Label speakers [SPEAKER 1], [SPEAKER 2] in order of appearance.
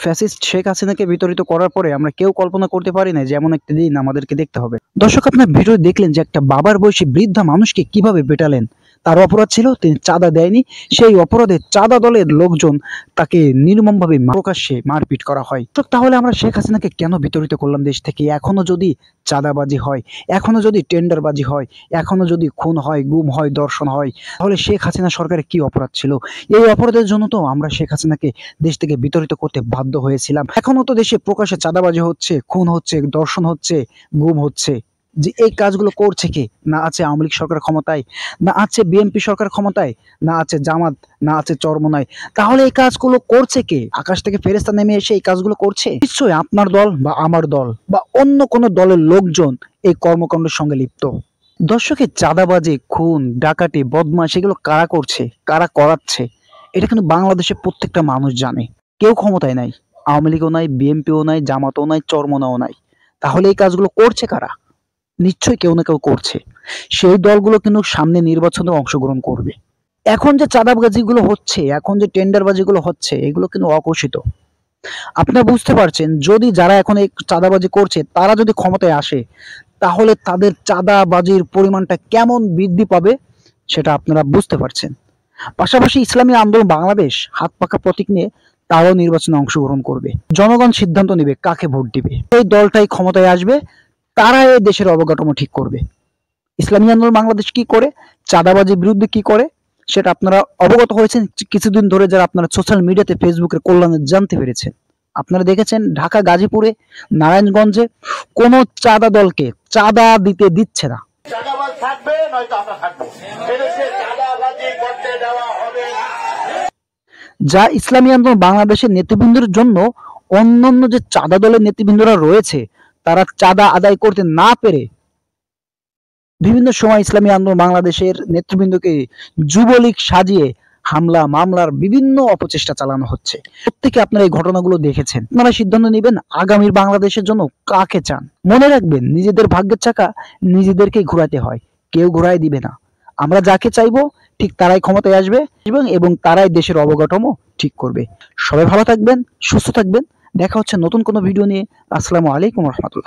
[SPEAKER 1] Fascist Sheikh হাসিনাকে বিতরিত করার পরে আমরা কেউ কল্পনা করতে পারি না যে এমন একটা দিন আমাদেরকে দেখতে হবে। দর্শক, আপনার ভিডিও দেখলেন যে একটা বাবার বয়সী বৃদ্ধা মানুষকে কিভাবে পেটালেন। তার অপরাধ ছিল তিনি চাঁদা দেয়নি, সেই অপরাধে চাঁদা দলের লোকজন তাকে নির্মমভাবে প্রকাশ্যে মারপিট করা হয়। তাহলে আমরা শেখ হাসিনাকে কেন বিতরিত করলাম দেশ থেকে? এখনো যদি চাঁদাবাজি হয়, এখনো যদি টেন্ডারবাজি হয়, এখনো যদি খুন হয়, গুম হয়, ধর্ষণ হয়, তাহলে শেখ হাসিনা সরকারের কি অপরাধ ছিল? এই অপরাধের জন্য তো আমরা শেখ হাসিনাকে দেশ থেকে বিতরিত করতে বাধ্য হয়েছিলাম। এখনো তো দেশে প্রকাশ্যে চাঁদাবাজি হচ্ছে, খুন হচ্ছে, ধর্ষণ হচ্ছে, গুম হচ্ছে। যে এই কাজগুলো করছে কে? না আছে আওয়ামী লীগ সরকার ক্ষমতায়, না আছে বিএনপি সরকার ক্ষমতায়, না আছে জামাত, না আছে চরমোনাই। তাহলে এই কাজগুলো করছে কে? আকাশ থেকে ফেরেশতা নেমে এসে এই কাজগুলো করছে? নিশ্চয়ই আপনার দল বা আমার দল বা অন্য কোনো দলের লোকজন এই কর্মকাণ্ডের সঙ্গে লিপ্ত। দর্শকের চাঁদাবাজি, খুন, ডাকাতি, বদমাশ এগুলো কারা করছে, কারা করাচ্ছে, এটা কিন্তু বাংলাদেশের প্রত্যেকটা মানুষ জানে। কেউ ক্ষমতায় নাই, আওয়ামী লীগও নাই, বিএনপিও নাই, জামাতও নাই, চরমোনাও নাই। তাহলে এই কাজগুলো করছে কারা? নিশ্চয়ই কেউ না কেউ করছে। সেই দলগুলো কিন্তু সামনে নির্বাচনে অংশগ্রহণ করবে। এখন যে চাঁদাবাজিগুলো হচ্ছে, এখন যে টেন্ডারবাজিগুলো হচ্ছে, এগুলো কিন্তু অঘোষিত। আপনারা বুঝতে পারছেন, যদি যারা এখন এই চাঁদাবাজি করছে তারা যদি ক্ষমতায় আসে, তাহলে তাদের চাঁদাবাজির পরিমাণটা কেমন বৃদ্ধি পাবে সেটা আপনারা বুঝতে পারছেন। পাশাপাশি ইসলামী আন্দোলন বাংলাদেশ হাত পাকা প্রতীক নিয়ে তারাও নির্বাচনে অংশগ্রহণ করবে। জনগণ সিদ্ধান্ত নেবে কাকে ভোট দিবে। এই দলটাই ক্ষমতায় আসবে, তারা এই দেশের অবকাঠামো ঠিক করবে। ইসলামী আন্দোলন বাংলাদেশ কি করে, চাঁদাবাজির বিরুদ্ধে কি করে, সেটা আপনারা অবগত হয়েছেন কিছুদিন ধরে, যারা আপনারা সোশ্যাল মিডিয়াতে ফেসবুকের কল্যাণে জানতে পেরেছেন। আপনারা দেখেছেন ঢাকা, গাজীপুরে, নারায়ণগঞ্জে কোনো চাঁদা দলকে চাঁদা দিতে দিচ্ছে না। যা ইসলামী আন্দোলন বাংলাদেশের নেতৃবৃন্দের জন্য অন্যান্য যে চাঁদা দলের নেতৃবৃন্দরা রয়েছে, তারা চাঁদা আদায় করতে না পেরে বিভিন্ন সময় ইসলামী আন্দোলন বাংলাদেশের নেতৃবৃন্দকে যুবলীগ সাজিয়ে হামলা মামলার বিভিন্ন অপচেষ্টা চালানো হচ্ছে। প্রত্যেকে আপনারা এই ঘটনাগুলো দেখেছেন। আপনারা সিদ্ধান্ত নেবেন আগামীর বাংলাদেশের জন্য কাকে চান। মনে রাখবেন, নিজেদের ভাগ্যের চাকা নিজেদেরকেই ঘোরাতে হয়, কেউ ঘোরায় দিবে না। আমরা যাকে চাইবো ঠিক তারাই ক্ষমতায় আসবে এবং তারাই দেশের অবকাঠামো ঠিক করবে। সবাই ভালো থাকবেন, সুস্থ থাকবেন। দেখা হচ্ছে নতুন কোনো ভিডিও নিয়ে। আসসালামু আলাইকুম রহমতুল্লাহ।